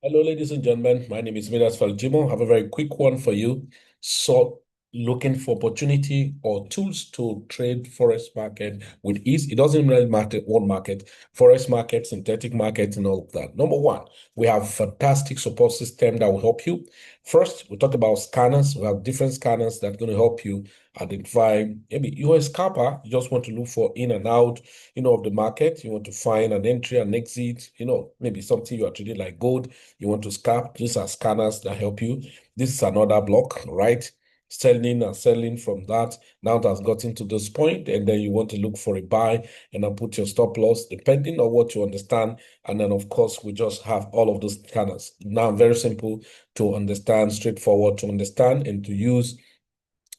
Hello, ladies and gentlemen. My name is Felix. I have a very quick one for you. So, looking for opportunity or tools to trade forex market with ease. It doesn't really matter what market, forex market, synthetic market, and all of that. Number one, we have a fantastic support system that will help you. First, we talk about scanners. We have different scanners that are going to help you identify. Maybe you're a scalper, you just want to look for in and out, of the market. You want to find an entry and exit, maybe something you are trading like gold you want to scalp. These are scanners that help you. This is another block, right? Selling and selling from that. Now it has gotten to this point, and then you want to look for a buy and then put your stop loss, depending on what you understand. And then, of course, we just have all of those scanners. Now, very simple to understand, straightforward to understand and to use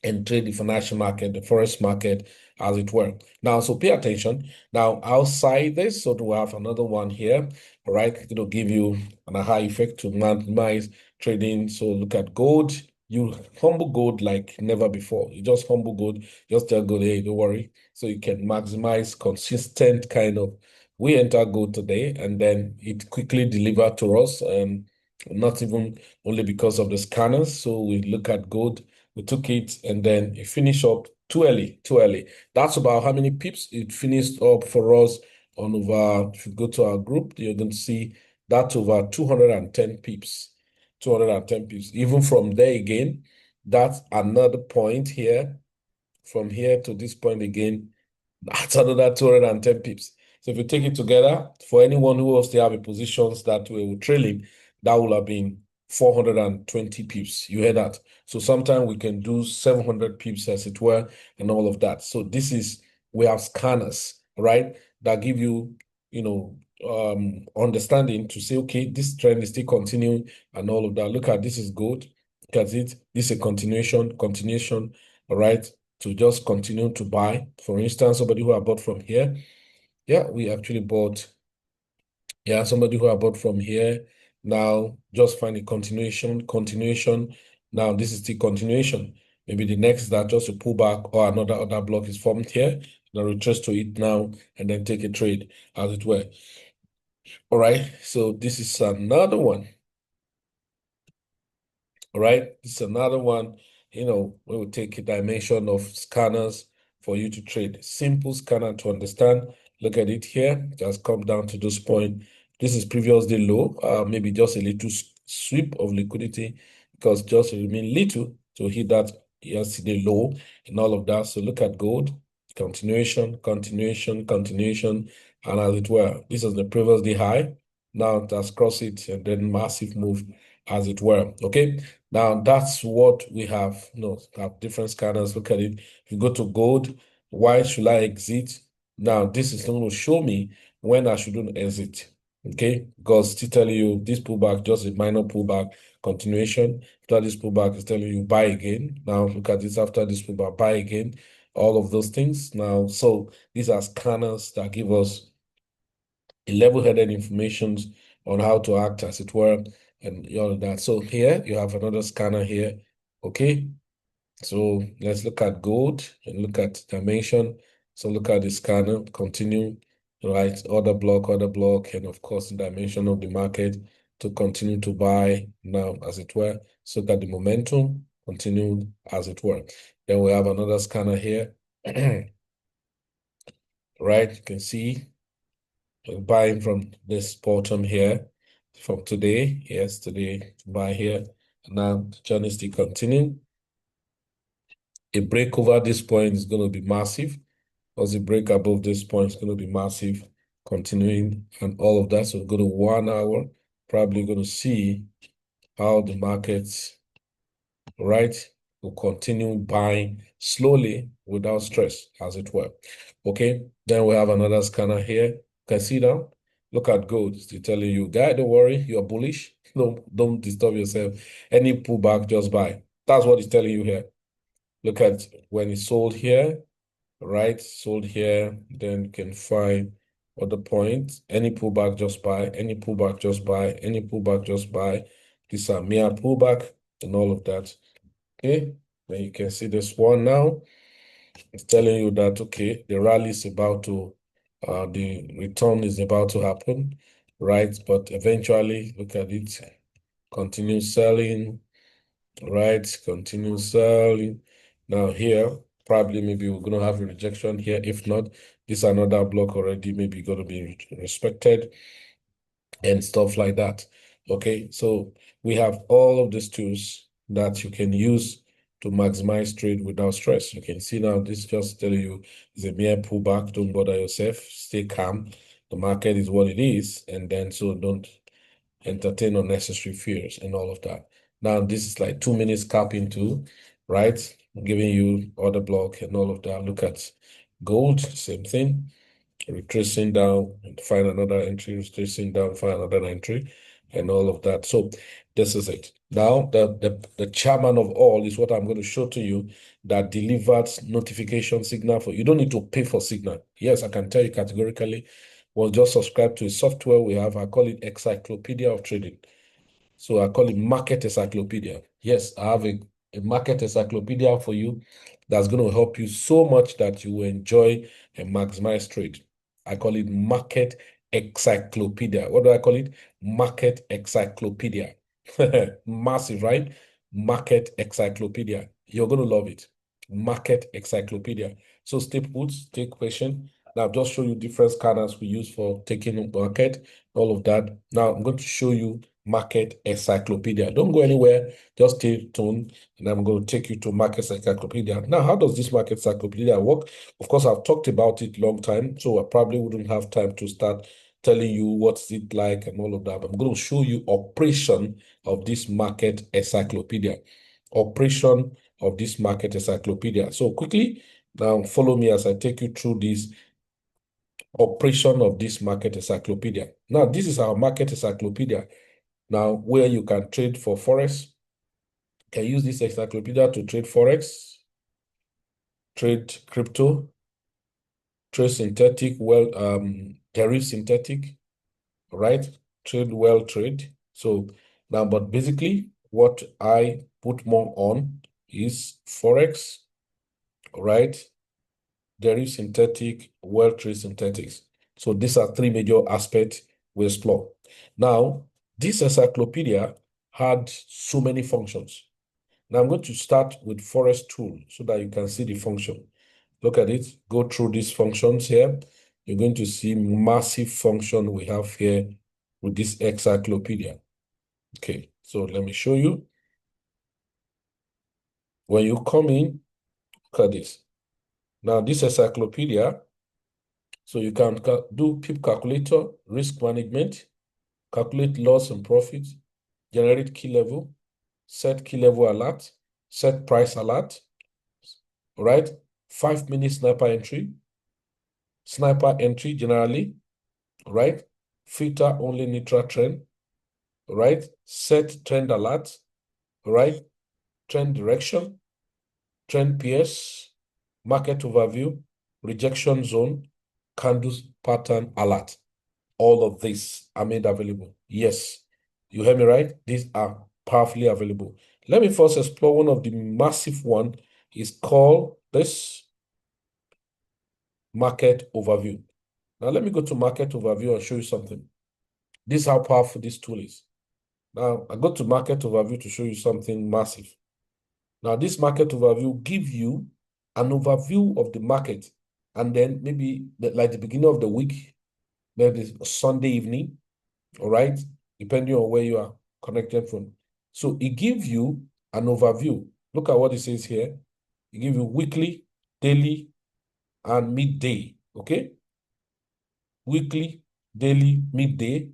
and trade the financial market, the forex market, as it were. Now, so pay attention. Now, outside this, so we have another one here, all right? It'll give you a high effect to maximize trading. So look at gold. You humble gold like never before. You just humble gold, just tell gold, hey, don't worry. So you can maximize consistent kind of, we enter gold today, and then it quickly delivered to us, and not even only because of the scanners. So we look at gold, we took it, and then it finished up too early, too early. That's about how many pips it finished up for us on over. If you go to our group, you're going to see that's over 210 pips. 210 pips. Even from there again, that's another point here. From here to this point again, that's another 210 pips. So if you take it together, for anyone who wants to have a positions that were trailing, that would have been 420 pips. You hear that? So sometimes we can do 700 pips as it were, and all of that. So we have scanners, right? That give you, understanding to say, okay, this trend is still continuing and all of that. Look at this is good. Look at it. This is a continuation, all right? To just continue to buy. For instance, somebody who I bought from here. Yeah, we actually bought. Yeah, somebody who I bought from here. Now, just find a continuation. Now, this is the continuation. Maybe the next that just a pullback or another block is formed here. Now retrace to it now and then take a trade, as it were. All right. So this is another one. All right. This is another one. We will take a dimension of scanners for you to trade. Simple scanner to understand. Look at it here. Just come down to this point. This is previously low. Maybe just a little sweep of liquidity because just remain little to hit that yesterday low and all of that. So look at gold. Continuation. And as it were, this is the previous day high. Now it has crossed it and then massive move as it were. Okay. Now that's what we have. Have different scanners. Look at it. If you go to gold, why should I exit? Now this is going to show me when I shouldn't exit. Okay, because it's telling you this pullback, just a minor pullback, continuation. After this pullback, is telling you buy again. Now look at this after this pullback, buy again. All of those things. Now, so these are scanners that give us a level-headed information on how to act, as it were, and all of that. So here you have another scanner here. Okay. So let's look at gold and look at dimension. So look at the scanner, continue, right? Other block, and of course the dimension of the market to continue to buy now, as it were. So that the momentum continued, as it were. Then we have another scanner here. Right, you can see buying from this bottom here from today. Yes, today to buy here. Now the journey still continue. A break over this point is going to be massive. Because a break above this point is going to be massive, continuing and all of that. So go to 1 hour, probably going to see how the markets, right, will continue buying slowly without stress, as it were. Okay, then we have another scanner here. You can see now, look at gold. It's telling you, guy, don't worry, you're bullish. Don't disturb yourself. Any pullback, just buy. That's what it's telling you here. Look at when it's sold here, right? Sold here, then you can find other points. Any pullback, just buy. Any pullback, just buy. Any pullback, just buy. These are mere pullback and all of that. Okay, then you can see this one now. It's telling you that, okay, the rally is about to, the return is about to happen, right? But eventually, look at it, continue selling, right? Continue selling. Now here, probably maybe we're going to have a rejection here. If not, this another block already maybe going to be respected and stuff like that. Okay, so we have all of these tools that you can use to maximize trade without stress. You can see now this just tell you it's a mere pullback. Don't bother yourself. Stay calm. The market is what it is, and then so don't entertain unnecessary fears and all of that. Now this is like 2 minutes scalping tool, right? Giving you order block and all of that. Look at gold, same thing. Retracing down and find another entry, retracing down, find another entry, and all of that. So this is it. Now, the chairman of all is what I'm going to show to you that delivers notification signal for you. Don't need to pay for signal. Yes, I can tell you categorically. Well, just subscribe to a software we have. I call it Encyclopedia of Trading. So I call it Market Encyclopedia. Yes, I have a market encyclopedia for you that's going to help you so much that you will enjoy and maximize trade. I call it Market Encyclopedia. What do I call it? Market Encyclopedia. Massive, right? Market Encyclopedia. You're going to love it. Market Encyclopedia. So stay put, take patient. Now, I've just show you different scanners we use for taking market, all of that. Now, I'm going to show you Market Encyclopedia. Don't go anywhere. Just stay tuned, and I'm going to take you to Market Encyclopedia. Now, how does this Market Encyclopedia work? Of course, I've talked about it long time, so I probably wouldn't have time to start telling you what's it like and all of that. I'm going to show you operation of this Market Encyclopedia. Operation of this Market Encyclopedia. So quickly, now follow me as I take you through this operation of this Market Encyclopedia. Now, this is our Market Encyclopedia. Now, where you can trade for Forex, can use this encyclopedia to trade Forex, trade crypto, trade synthetic, derive synthetic, right? Trade well trade. So now, but basically, what I put more on is Forex, right? Derive synthetic, well trade synthetics. So these are three major aspects we explore. Now, this encyclopedia had so many functions. Now I'm going to start with Forest tool so that you can see the function. Look at it, go through these functions here. You're going to see massive function we have here with this encyclopedia. Okay, so let me show you. When you come in, look at this. Now this encyclopedia, so you can do PIP calculator, risk management, calculate loss and profit, generate key level, set key level alert, set price alert, right? 5-minute sniper entry generally, right? Filter only neutral trend, right? Set trend alert, right? Trend direction, trend PS, market overview, rejection zone, candles pattern alert. All of these are made available. Yes, you hear me right? These are powerfully available. Let me first explore one of the massive one. Is called this market overview. Now let me go to market overview and show you something. This is how powerful this tool is. Now I go to market overview to show you something massive. Now this market overview give you an overview of the market, and then maybe like the beginning of the week, maybe Sunday evening, all right, depending on where you are connected from. So it gives you an overview. Look at what it says here. It gives you weekly, daily, and midday, okay? Weekly, daily, midday,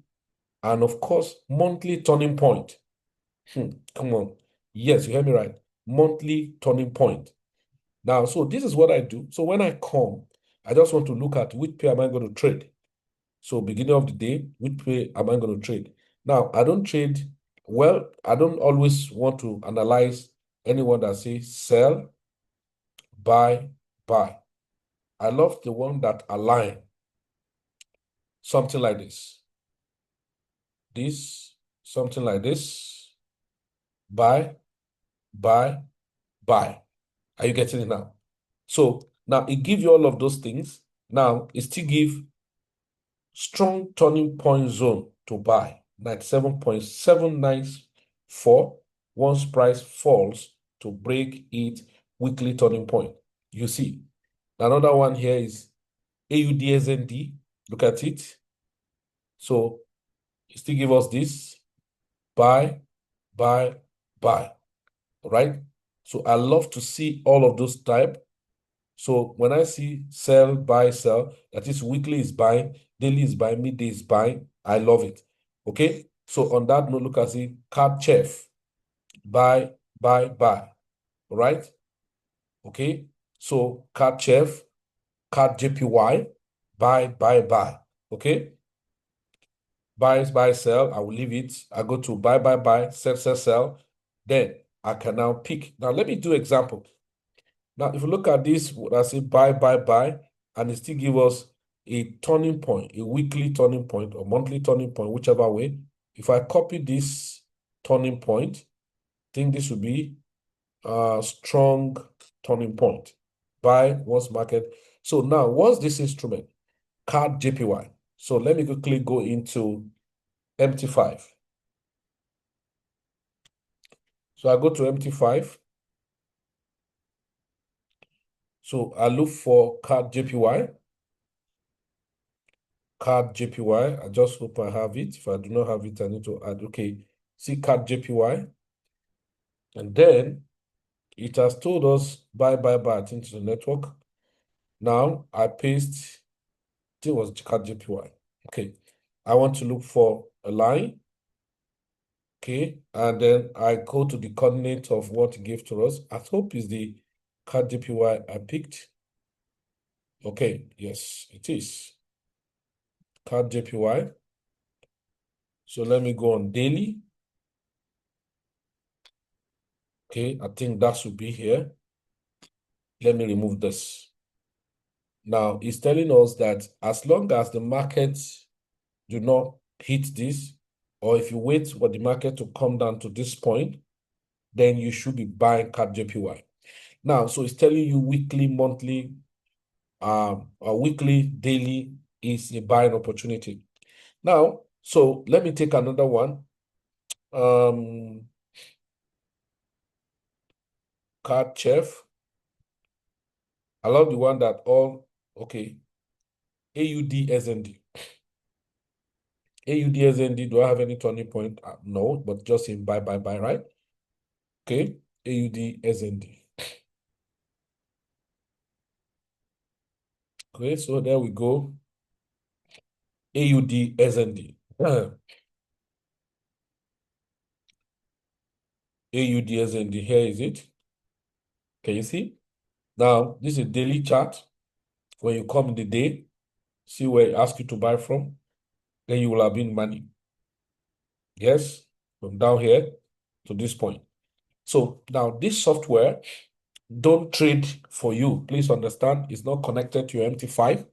and of course, monthly turning point. Come on. Yes, you hear me right. Monthly turning point. Now, so this is what I do. So when I come, I just want to look at which pair am I going to trade. So beginning of the day, which pair am I going to trade? Now, I don't trade, well, I don't always want to analyze anyone that says sell, buy, buy. I love the one that align. Something like this. Something like this. Buy, buy, buy. Are you getting it now? So now it gives you all of those things. Now it still give strong turning point zone to buy. 97.794 once price falls to break its weekly turning point. You see, another one here is AUDSND. Look at it. So it still give us this buy, buy, buy. All right. So I love to see all of those type. So when I see sell, buy, sell, that is weekly is buying, daily is buying, midday is buying, I love it. Okay. So on that note, look at it, card chef, buy, buy, buy. All right. Okay. So card chef, card JPY, buy, buy, buy. Okay. Buy, sell. I will leave it. I go to buy, sell, sell, sell. Then I can now pick. Now let me do example. Now, if you look at this, I say buy, and it still give us a turning point, a weekly turning point or monthly turning point, whichever way. If I copy this turning point, I think this would be a strong turning point. Buy once market. So now, what's this instrument? Card JPY. So let me quickly go into MT5. So I go to MT5. So I look for card JPY. Card JPY. I just hope I have it. If I do not have it, I need to add. Okay. See card JPY. And then it has told us buy into the network. Now I paste, it was card JPY. Okay. I want to look for a line. Okay. And then I go to the coordinate of what it gave to us. I hope is the card JPY I picked. Okay. Yes, it is. Card JPY. So let me go on daily. Okay, I think that should be here. Let me remove this. Now, it's telling us that as long as the markets do not hit this, or if you wait for the market to come down to this point, then you should be buying CAD JPY. Now, so it's telling you weekly, monthly, or weekly, daily is a buying opportunity. Now, so let me take another one. Card chef. I love the one that okay. AUDSND. AUDSND, do I have any turning point? No, but just in buy, right? Okay, AUDSND. Okay, so there we go. AUDSND. AUDSND, here is it. Can you see? Now, this is a daily chart. When you come in the day, see where it asks you to buy from, then you will have been money. Yes, from down here to this point. So now this software don't trade for you. Please understand, it's not connected to your MT5.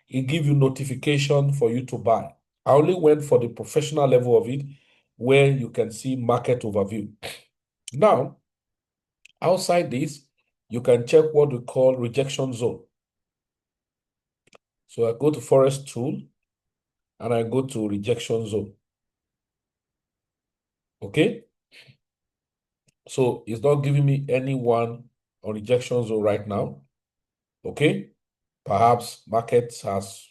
It gives you notification for you to buy. I only went for the professional level of it where you can see market overview. Now, outside this, you can check what we call rejection zone. So I go to FOREX tool and I go to rejection zone. Okay? So it's not giving me anyone on rejection zone right now. Okay? Perhaps market has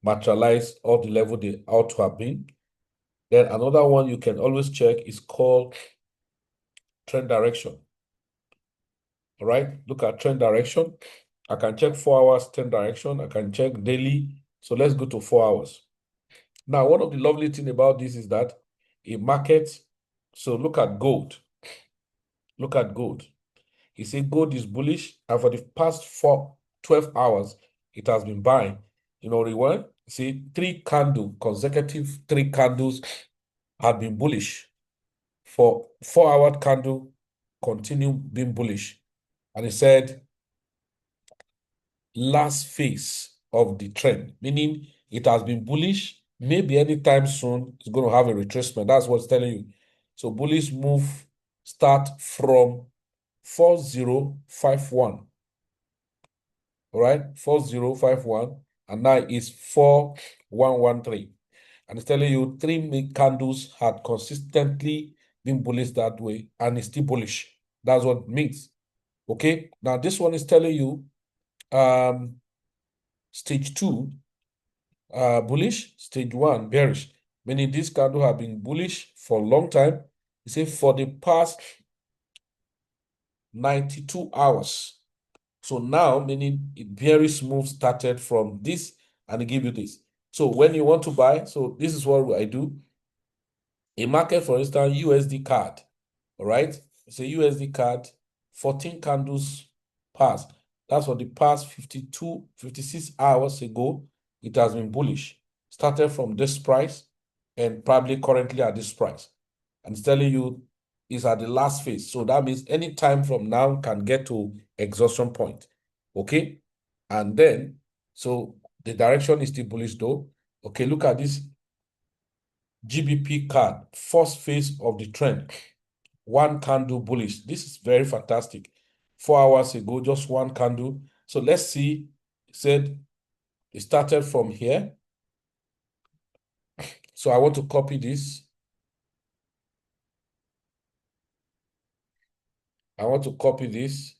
materialized all the level they ought to have been. Then another one you can always check is called trend direction. All right, look at trend direction. I can check 4 hours trend direction. I can check daily. So let's go to 4 hours. Now, one of the lovely things about this is that a market, so look at gold. Look at gold. You see gold is bullish, and for the past 12 hours, it has been buying. You know, rewind, see consecutive 3 candles have been bullish. For 4-hour candle, continue being bullish. And he said, last phase of the trend, meaning it has been bullish. Maybe anytime soon it's going to have a retracement. That's what it's telling you. So bullish move start from 4051. All right, 4051, and now it's 4113. And it's telling you 3 candles had consistently been bullish that way, and it's still bullish. That's what it means. Okay. Now this one is telling you stage 2 bullish, stage 1 bearish, meaning this candle have been bullish for a long time. You say for the past 92 hours. So now, meaning it very smooth started from this and it give you this. So when you want to buy, so this is what I do. A market, for instance, USD card. All right. It's a USD card, 14 candles past. That's for the past 52, 56 hours ago. It has been bullish. Started from this price and probably currently at this price. And it's telling you it's at the last phase. So that means any time from now can get to exhaustion point. Okay. And then, so the direction is still bullish though. Okay, look at this GBP card, first phase of the trend. One candle bullish. This is very fantastic. 4 hours ago, just one candle. So let's see. It said it started from here. So I want to copy this. I want to copy this.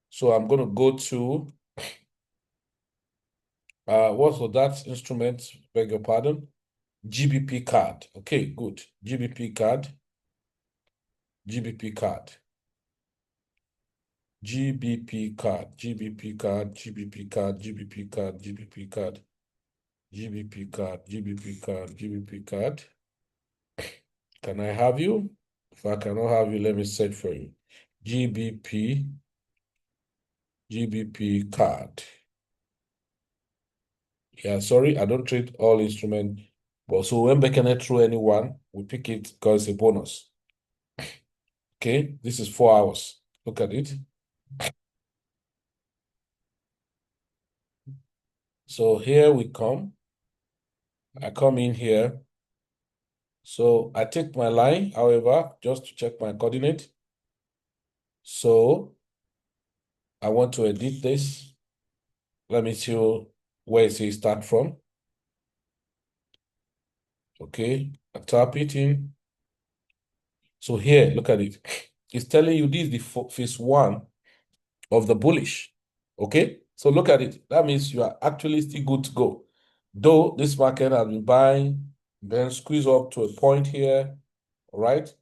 So I'm going to go to, what was that instrument? Beg your pardon. GBP card. Okay, good. GBP card. GBP card. GBP card. GBP card. GBP card. GBP card. GBP card. GBP card. GBP card. GBP card. Can I have you? If I cannot have you, let me search for you. GBP card. Yeah, sorry, I don't trade all instruments. But so when Bekenet throw anyone, we pick it because it's a bonus. Okay, this is 4 hours. Look at it. So here we come. I come in here. So I take my line, however, just to check my coordinate. So I want to edit this. Let me see where it says start from. Okay, I tap it in. So here, look at it. It's telling you this is the phase 1 of the bullish. Okay, so look at it. That means you are actually still good to go. Though this market has been buying, then squeeze up to a point here, all right?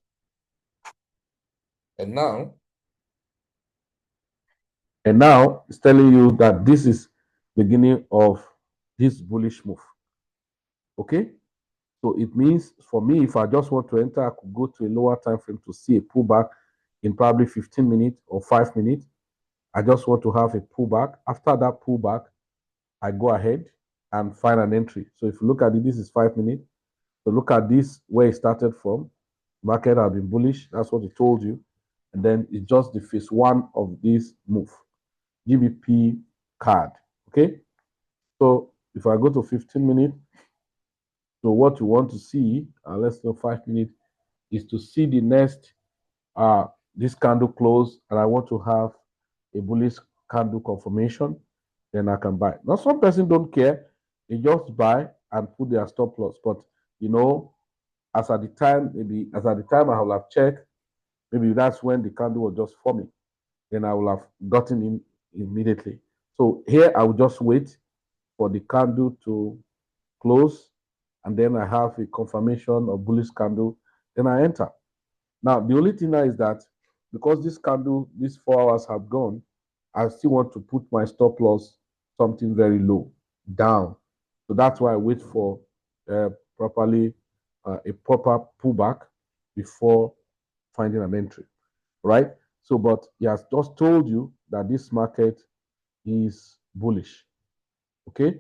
And now it's telling you that this is beginning of this bullish move. Okay, so it means for me, if I just want to enter, I could go to a lower time frame to see a pullback in probably 15 minutes or 5 minutes. I just want to have a pullback. After that pullback, I go ahead and find an entry. So if you look at it, this is 5 minutes. So look at this, where it started from. Market has been bullish. That's what it told you. And then it's just the phase 1 of this move. GBP card. Okay. So if I go to 15 minutes, so what you want to see, let's go 5 minutes, is to see the next this candle close, and I want to have a bullish candle confirmation, then I can buy. Now, some person don't care. They just buy and put their stop loss. But, you know, as at the time I will have checked, maybe that's when the candle was just forming. Then I will have gotten in immediately. So here I will just wait for the candle to close, and then I have a confirmation of bullish candle, then I enter. Now, the only thing now is that because this candle, these 4 hours have gone, I still want to put my stop loss something very low, down. So that's why I wait for a proper pullback before finding an entry, right? So, but he has just told you that this market is bullish, okay?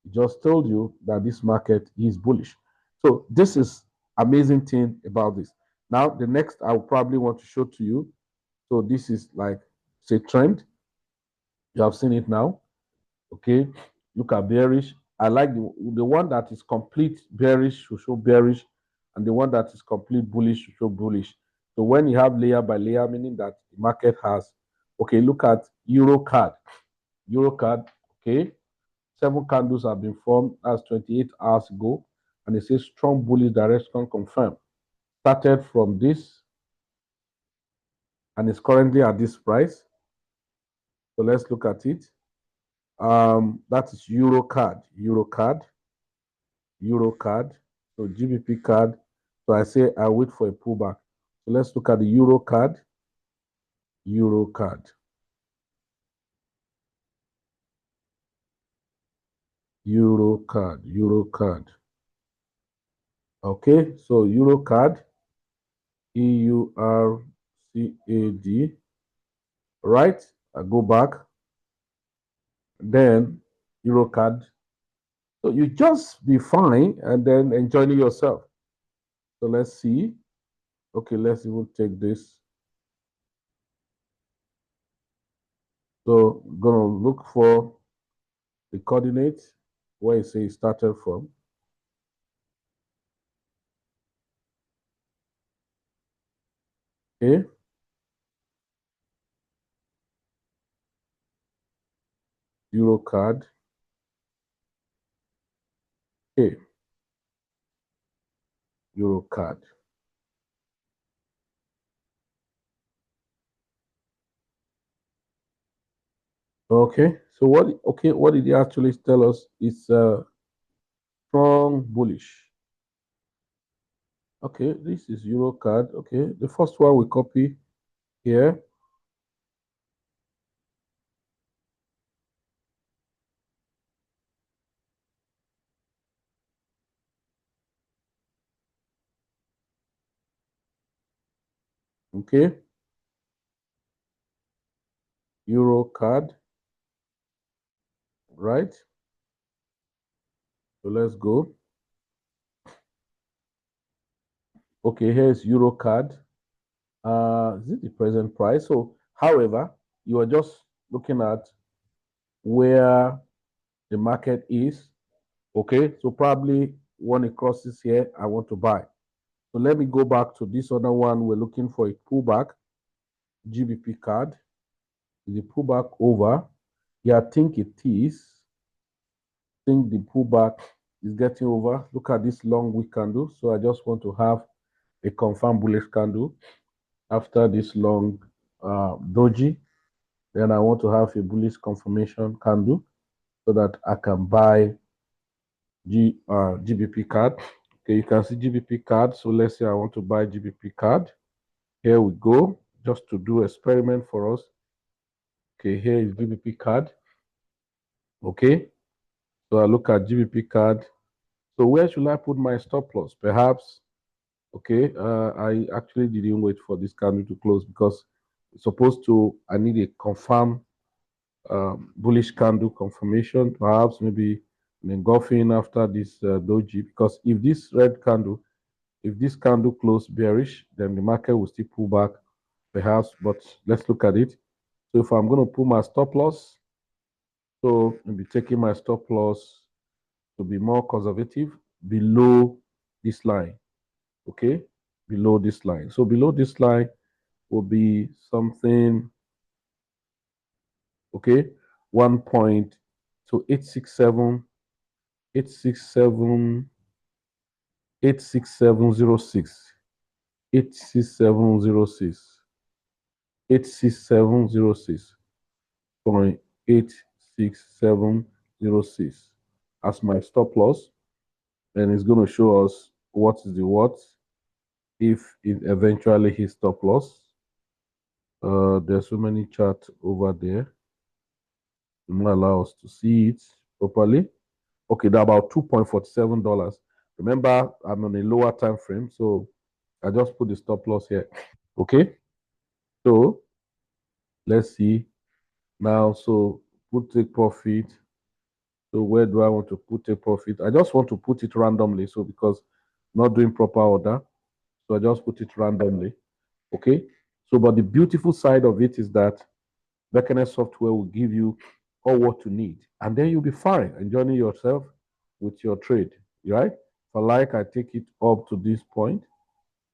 He just told you that this market is bullish. So this is amazing thing about this. Now, the next I will probably want to show to you. So this is like, say, trend. You have seen it now. Okay. Look at bearish. I like the one that is complete bearish should show bearish, and the one that is complete bullish should show bullish. So when you have layer by layer, meaning that the market has, okay, look at Euro card. Euro card, okay. 7 candles have been formed. That's 28 hours ago. and it says strong bullish direction confirmed. Started from this, and it's currently at this price. So let's look at it. That is Euro card. So GBP card. So I say I wait for a pullback. So let's look at the Euro card. Euro card. Okay, so Euro card, EURCAD, right? I go back, then Euro card. So you just be fine and then enjoying yourself. So let's see. Okay, let's even take this. So I'm gonna look for the coordinates where it says it started from. Okay. Euro card. Okay. Euro card. Okay. So what did he actually tell us? It's strong bullish. Okay, this is Euro card. Okay, the first one we copy here. Okay, Euro card, right? So let's go. Okay, here's Euro card. Is it the present price? So, however, you are just looking at where the market is. Okay, so probably when it crosses here, I want to buy. So let me go back to this other one. We're looking for a pullback. GBP card. Is the pullback over? Yeah, I think it is. I think the pullback is getting over. Look at this long wick candle. So I just want to have a confirmed bullish candle after this long doji. Then I want to have a bullish confirmation candle so that I can buy GBP card. Okay, you can see GBP card. So let's say I want to buy GBP card. Here we go, just to do experiment for us. Okay, here is GBP card. Okay, so I look at GBP card. So where should I put my stop loss? Perhaps, okay, I actually didn't wait for this candle to close because it's supposed to, I need a confirm bullish candle confirmation, perhaps maybe an engulfing after this doji, because if this red candle, if this candle close bearish, then the market will still pull back, perhaps, but let's look at it. So if I'm going to put my stop loss, so I'll be taking my stop loss to be more conservative below this line, okay, below this line. So below this line will be something, okay, 1 point to 867, 867, 86706, 86706, 86706.86706 as my stop loss, and it's going to show us what is the what if it eventually hits stop loss. There's so many charts over there. It will not allow us to see it properly. Okay, they're about $2.47. Remember, I'm on a lower time frame, so I just put the stop loss here. Okay, so let's see now. So put take profit. So where do I want to put take profit? I just want to put it randomly. So because not doing proper order, so I just put it randomly. Okay. So, but the beautiful side of it is that Bekenet software will give you all what you need, and then you'll be fine enjoying yourself with your trade, right? For like, I take it up to this point,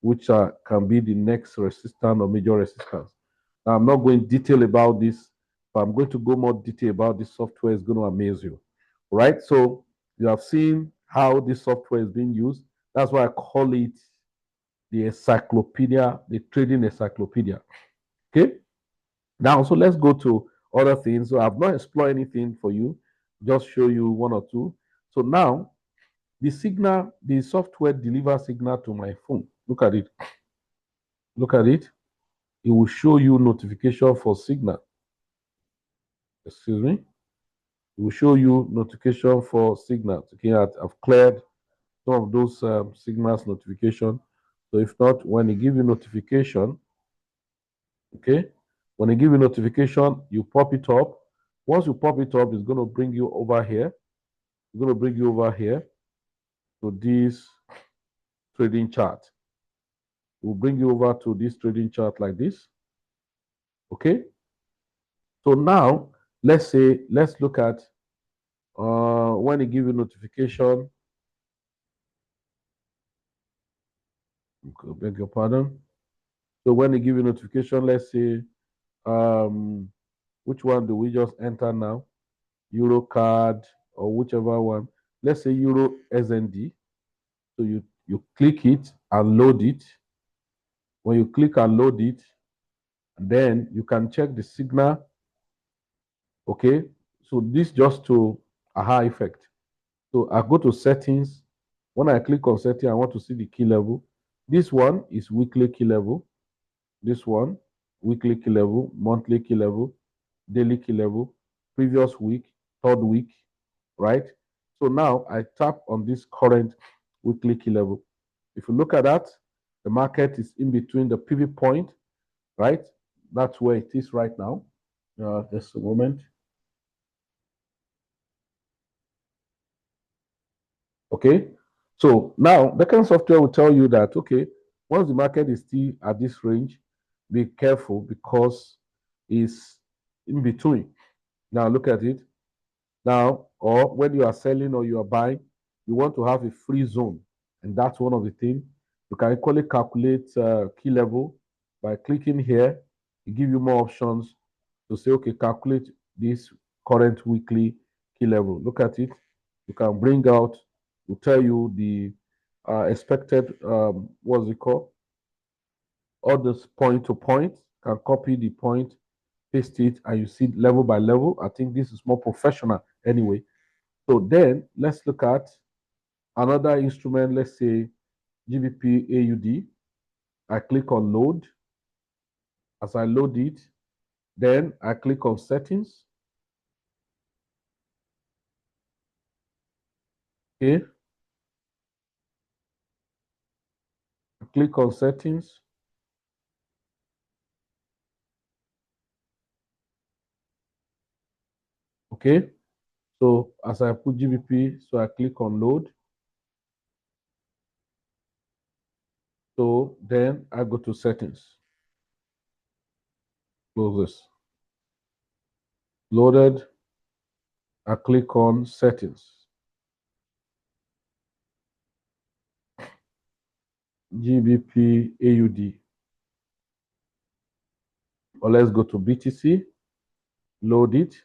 which can be the next resistance or major resistance. Now, I'm not going detail about this, but I'm going to go more detail about this software. Is going to amaze you, right? So you have seen how this software is being used. That's why I call it the encyclopedia, the trading encyclopedia. Okay. Now, so let's go to other things. So I've not explored anything for you, just show you one or two. So now the signal, the software delivers signal to my phone. Look at it. Look at it. It will show you notification for signal. Excuse me. It will show you notification for signal. Okay, I've cleared some of those signals notification. So if not, when it give you notification, okay, when it give you notification, you pop it up. Once you pop it up, it's going to bring you over here. It's going to bring you over here to this trading chart. It will bring you over to this trading chart like this. Okay. So now let's look at when it give you notification. Beg your pardon. So when they give you notification, let's say, which one do we just enter now? Euro card or whichever one. Let's say Euro SND. So you click it and load it. When you click and load it, then you can check the signal. Okay. So this just to a high effect. So I go to settings. When I click on setting, I want to see the key level. This one is weekly key level. This one, weekly key level, monthly key level, daily key level, previous week, third week, right? So now I tap on this current weekly key level. If you look at that, the market is in between the pivot point, right? That's where it is right now. Just a moment. Okay. So now Bekenet software will tell you that, okay, once the market is still at this range, be careful because it's in between. Now look at it. Now, or when you are selling or you are buying, you want to have a free zone. And that's one of the things. You can equally calculate key level by clicking here. It gives you more options to say, okay, calculate this current weekly key level. Look at it. You can bring out, will tell you the expected, what's it called? All this point to point, can copy the point, paste it, and you see level by level. I think this is more professional anyway. So then let's look at another instrument, let's say GBP AUD. I click on load. As I load it, then I click on settings. Okay. I click on settings. Okay. So as I put GBP, so I click on load. So then I go to settings. Close this. Loaded. I click on settings. GBP AUD. Or let's go to BTC. Load it.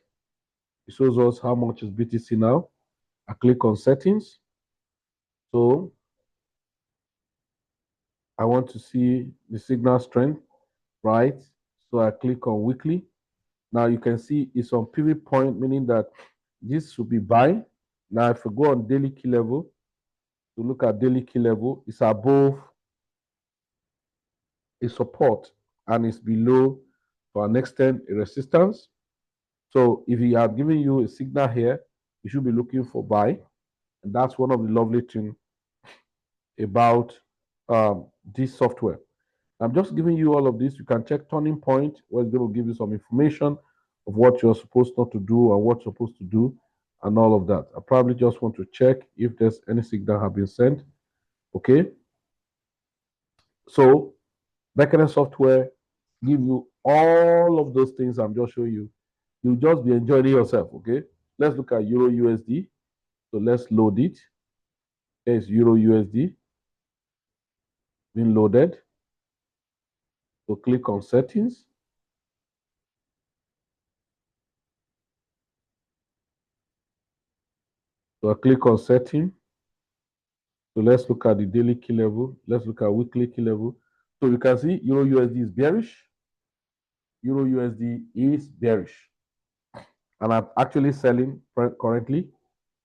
It shows us how much is BTC now. I click on settings. So I want to see the signal strength, right? So I click on weekly. Now you can see it's on pivot point, meaning that this should be buy. Now if we go on daily key level, to look at daily key level, it's above a support and it's below, to an extent, a resistance. So if he are giving you a signal here, you should be looking for buy. And that's one of the lovely things about this software. I'm just giving you all of this. You can check Turning Point, where it's going to give you some information of what you're supposed not to do and what you're supposed to do and all of that. I probably just want to check if there's any signal have been sent. Okay. So Bekenet software give you all of those things I'm just showing you. You'll just be enjoying yourself. Okay. Let's look at Euro USD. So let's load it. There's Euro USD being loaded. So click on settings. So I click on setting. So let's look at the daily key level. Let's look at weekly key level. So you can see Euro USD is bearish. Euro USD is bearish. And I'm actually selling currently.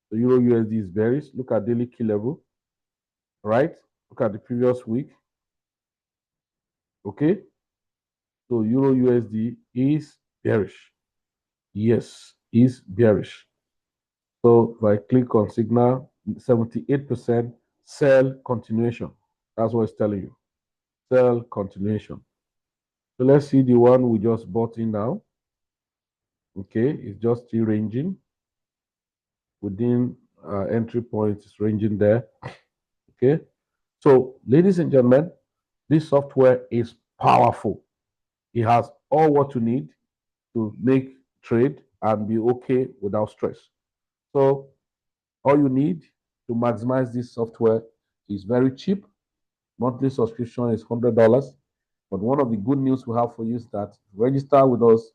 The Euro USD is bearish. Look at daily key level. Right? Look at the previous week. Okay? So Euro USD is bearish. Yes, is bearish. So if I click on signal, 78% sell continuation. That's what it's telling you. Sell continuation. So let's see the one we just bought in now. Okay, it's just still ranging within entry point. It's ranging there. Okay, so ladies and gentlemen, this software is powerful. It has all what you need to make trade and be okay without stress. So all you need to maximize this software is very cheap. Monthly subscription is $100. But one of the good news we have for you is that register with us,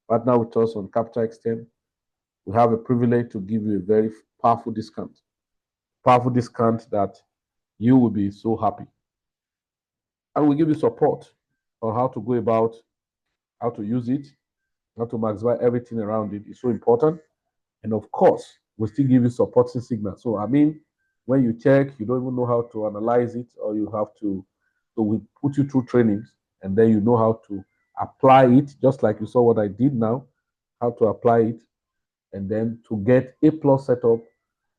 partner with us on capitalxtend. We have a privilege to give you a very powerful discount. Powerful discount that you will be so happy. And we give you support on how to go about, how to use it, how to maximize everything around it. It's so important. And of course, we still give you supporting signals. So, I mean, when you check, you don't even know how to analyze it, or you have to, so we put you through trainings, and then you know how to apply it, just like you saw what I did now, how to apply it, and then to get a plus setup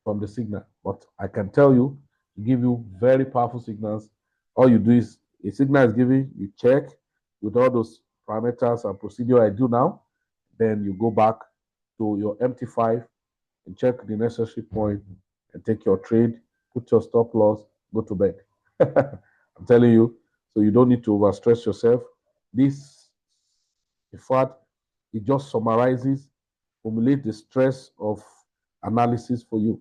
from the signal. But I can tell you, to give you very powerful signals, all you do is a signal is given, you check with all those parameters and procedure I do now, then you go back to your MT5 and check the necessary point and take your trade, put your stop loss, go to bed. I'm telling you, so you don't need to overstress yourself. This, in fact, it just summarizes, formulate the stress of analysis for you.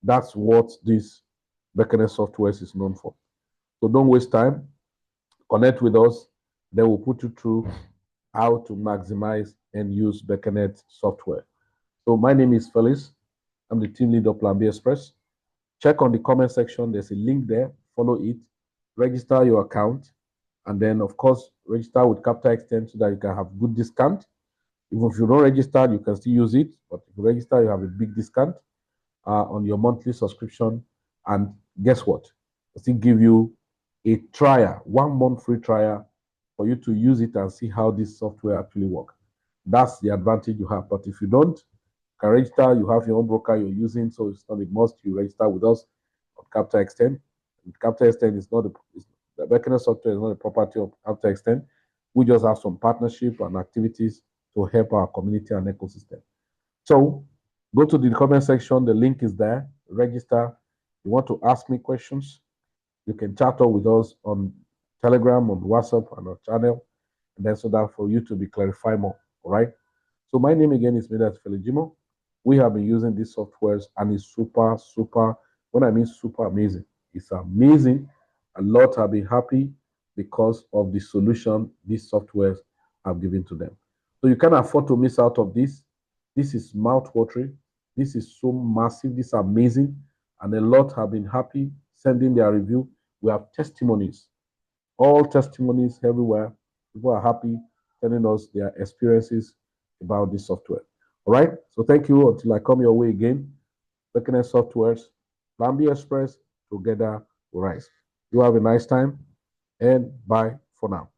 That's what this Bekenet software is known for. So don't waste time. Connect with us. Then we'll put you through how to maximize and use Bekenet software. So my name is Felix. I'm the team lead of Plan B Express. Check on the comment section. There's a link there. Follow it. Register your account. And then, of course, register with capitalxtend so that you can have good discount. Even if you don't register, you can still use it. But if you register, you have a big discount on your monthly subscription. And guess what? I still give you a trial, 1 month free trial for you to use it and see how this software actually works. That's the advantage you have. But if you don't, can register, you have your own broker you're using, so it's not a must you register with us on capitalxtend. capitalxtend is not the Bekenet software is not a property of capitalxtend. We just have some partnership and activities to help our community and ecosystem. So go to the comment section, the link is there. Register. You want to ask me questions, you can chat with us on Telegram, on WhatsApp, and our channel, and then so that for you to be clarified more. All right. So my name again is Felix. We have been using these softwares, and it's super, super. When I mean super amazing, it's amazing. A lot have been happy because of the solution these softwares have given to them. So you can't afford to miss out of this. This is mouth-watering. This is so massive. This is amazing, and a lot have been happy sending their review. We have testimonies, all testimonies everywhere. People are happy telling us their experiences about this software. All right. So thank you until I come your way again. Bekenet Softwares, Plan B Express, together we rise. You have a nice time and bye for now.